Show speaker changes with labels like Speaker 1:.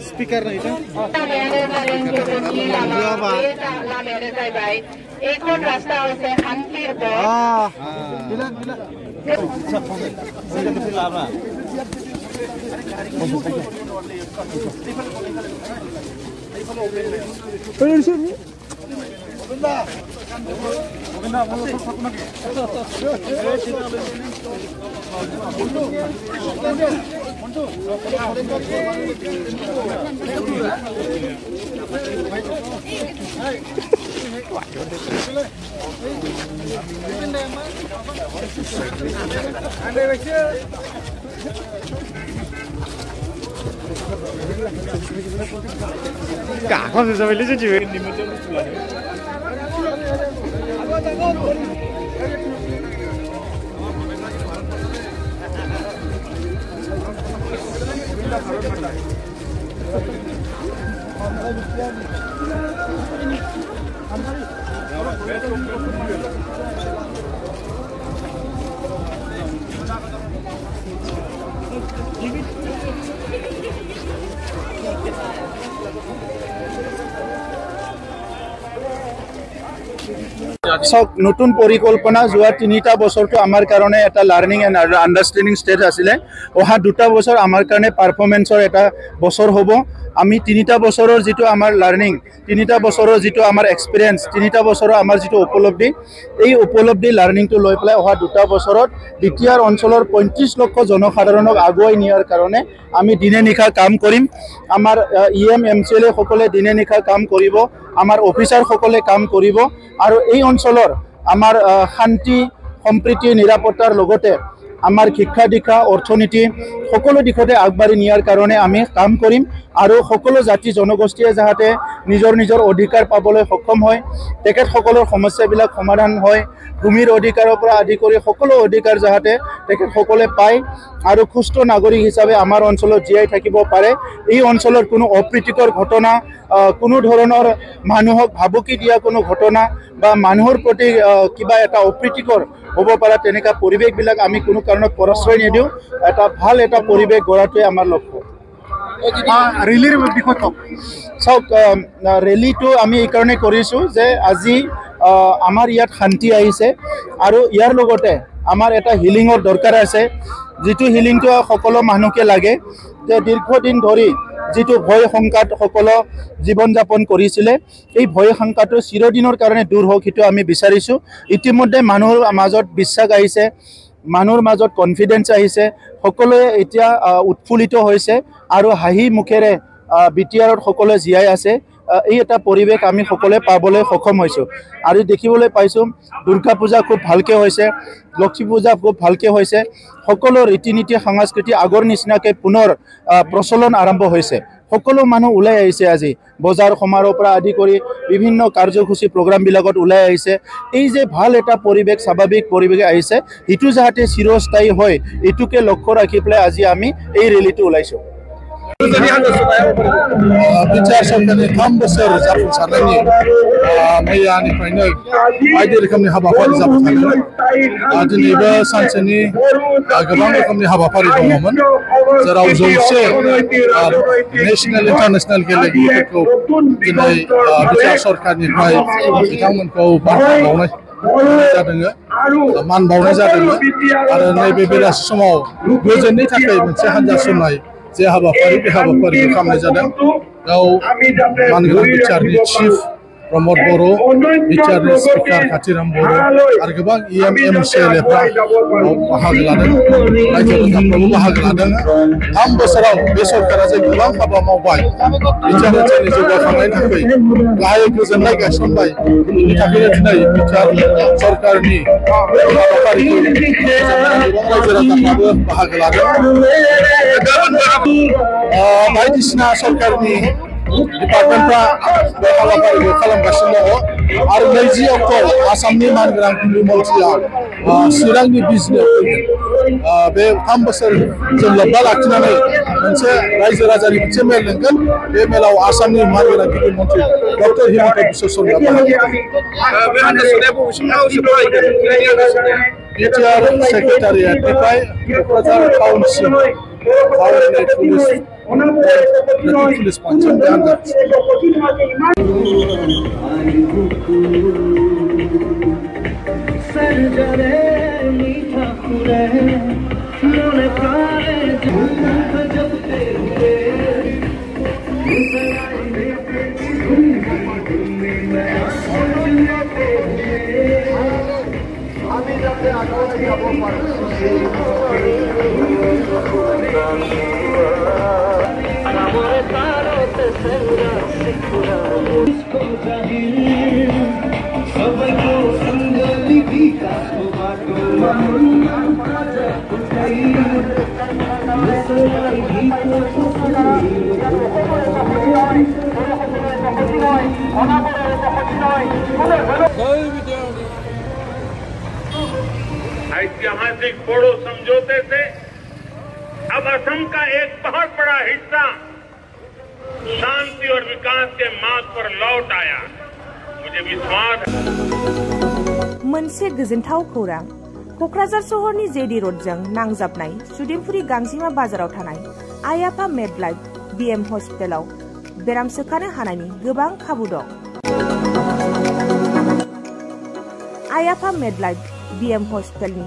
Speaker 1: Speaker na ito.
Speaker 2: এখন রাস্তা হচ্ছে হান্তির পথ
Speaker 1: Bilang. Cả con rồi lấy cho chị về. সব নতুন পরিকল্পনা যোৱা ৩টা বছৰটো আমাৰ কাৰণে এটা লাৰ্নিং এণ্ড আণ্ডাৰষ্টেণ্ডিং ষ্টেজ আছিলে অহা 2টা বছৰ আমাৰ কাৰণে পাৰফৰ্মেন্সৰ এটা বছৰ হ'ব আমি 3টা বছৰৰ যেটো আমাৰ লাৰ্নিং 3টা বছৰৰ যেটো আমাৰ এক্সপেৰিয়েন্স 3টা বছৰৰ আমাৰ যেটো উপলব্ধি এই উপলব্ধি লাৰ্নিংটো লৈ পেলাই অহা 2টা বছৰত বিটিআৰ অঞ্চলৰ 35 লক্ষ জনসাধাৰণক আগুৱাই নিয়াৰ কাৰণে আমি দিনে নিশা কাম কৰিম আমাৰ ইএম এমচিএলএ সকলে দিনে নিশা কাম কৰিব আমাৰ অফিচাৰ সকলে কাম কৰিব আৰু এই অঞ্চলৰ আমাৰ শান্তি সম্প্ৰীতি নিৰাপত্তাৰ লগতে আমাৰ শিক্ষা দীক্ষা অৰ্থনীতি সকলো দিশতে আগবাঢ়ি নিয়াৰ কাৰণে আমি কাম কৰিম আৰু সকলো জাতি জনগোষ্ঠীয়ে যাতে নিজৰ অধিকাৰ পাবলৈ সক্ষম হয় তেখেত সকলৰ সমস্যাবিলাক সমাধান হয় ভূমিৰ অধিকাৰৰ পৰা আদি কৰি সকলো অধিকাৰ যাতে তেখেত সকলে পায় আৰু সুস্থ নাগৰিক হিচাপে আমাৰ অঞ্চলত জীয়াই থাকিব পাৰে এই অঞ্চলৰ কোনো অপ্ৰীতিকৰ ঘটনা কোনো ধৰণৰ মানুহক ভাবুকি দিয়া কোনো ঘটনা বা মানুহৰ প্ৰতি কিবা এটা অপ্ৰীতিকৰ হ'ব পৰা তেনেকা পৰিৱেশবিলাক আমি কোনো কাৰণত প্ৰশ্ৰয় নিদিওঁ এটা ভাল এটা পৰিৱেশ গঢ়াটোৱে আমাৰ লক্ষ্য ৰেলীৰ বিষয়ে কওক চাওক ৰেলীটো আমি এই কাৰণে কৰিছোঁ যে আজি আমাৰ ইয়াত শান্তি আহিছে আৰু ইয়াৰ লগতে আমাৰ এটা হিলিঙৰ দৰকাৰ আছে যেটো হিলিংটো সকলো মানুহকে লাগে যে দীৰ্ঘদিন ধৰি যেটো ভয় সংকাত সকলো জীৱন যাপন কৰিছিলে এই ভয় সংকাটো চিৰদিনৰ কাৰণে দূৰ হোক হিটো আমি বিচাৰিছো ইতিমধ্যে মানুহৰ মাজত বিশ্বাস আহিছে মানুহৰ মাজত কনফিডেন্স আহিছে সকলোৱে এতিয়া উৎফুল্লিত হৈছে আৰু হাঁহি মুখেৰে বিটিআৰত সকলোৱে জীয়াই আছে এই এটা পৰিৱেশ আমি সকলোৱে পাবলৈ সক্ষম হৈছো আৰু দেখিবলৈ পাইছো দুৰ্গা পূজা খুব ভালকে হৈছে লক্ষ্মী পূজা খুব ভালকে হৈছে সকলো ৰীতি নীতি সংস্কৃতি আগৰ নিচিনাকে পুনৰ প্ৰচলন আৰম্ভ হৈছে সকলো মানুহ ওলাই আহিছে আজি বজাৰ সমাৰোহ পৰা আদি কৰি বিভিন্ন কাৰ্যসূচী প্ৰগ্ৰাম বিলাকত ওলাই আহিছে এই যে ভাল এটা পৰিৱেশ স্বাভাৱিক পৰিৱেশ আহিছে ইটো যাতে চিৰস্থায়ী হয় ইটোকে লক্ষ্য ৰাখি পেলাই আজি আমি এই ৰেলীটো ওলাইছো
Speaker 3: बिटिआर सरकारनि 3 बोसोर जाफुंसारनायनि मैयानिफ्रायनो बायदि रोखोमनि हाबाफारि जाबाय थादों दिनैबो सानसेनि गोबां रोखोमनि हाबाफारि दङमोन जेराव 100 नेशनेल इन्टारनेशनेल गेलेगिरिफोरखौ दिनै बिटिआर सरकारनिफ्राय बिथांमोनखौ बावनाय जादों मान बावनाय जादों आरो नैबे बेलासि समाव गोजोननि थाखाय मोनसे हानजा सुरनाय जे हाबाफारि बे हाबाफारिखौ खालामनाय जादों बेयाव मानगोनां बिटिआरनि चिफ प्रमद बर' बिटिआरनि स्पिकार कातिराम बर' आरो गोबां इएम एमसिएलएफ्रा बाहागो लादों रायजो राजाफ्राबो बाहागो लादों 3 बोसोराव बे सरकारा जे गोबां हाबा मावबाय बिटिआर ओनसोलनि जौगाखांनायनि थाखाय गाहायै गोजोननाय गायसनबाय बेनि थाखायनो दिनै बिटिआर सरकारनि हाबाफारिखौ गोबां रायजो राजाफ्राबो बाहागो लादों बायदिसिना सरकारनि डिपार्टमेन्टफ्रा बे हाबाफारिखौ खालामगासिनो दङ आरो 20 अक्ट'आव आसामनि मानगोनां खुंग्रि मन्थ्रिया चिरांनि बिजनियाव फैगोन बे 3 बोसोर जों लोब्बा लाखिनानै मोनसे रायजो राजानि मोनसे मेल लिंगोन बे मेलाव आसामनि मानगोनां खुंग्रि मन्थ्रि डक्टर हिमन्त बिश्व शर्माया बिटिआर सेक्रेटारियेटनिफ्राय क'क्राझार टाउनसिम पुलिस पॉइंटसिम बे आनजाद
Speaker 4: ऐतिहासिक बोडो समझौते से अब असम का एक बहुत बड़ा हिस्सा शांति और विकास के मार्ग पर लौट आया। मुझे विश्वास है।
Speaker 5: मोनसे गोजोनथाव खौरां क'क्राझार सहरनि जेडी रोडजों नांजाबनाय सुदेमपुरी गांजिमा बाजाराव थानाय आइ आफा मेड लाइफ बिएम हस्पिटालाव बेराम सोखानो हानायनि गोबां खाबु दं। आइ आफा मेड लाइफ बिएम हस्पिटालनि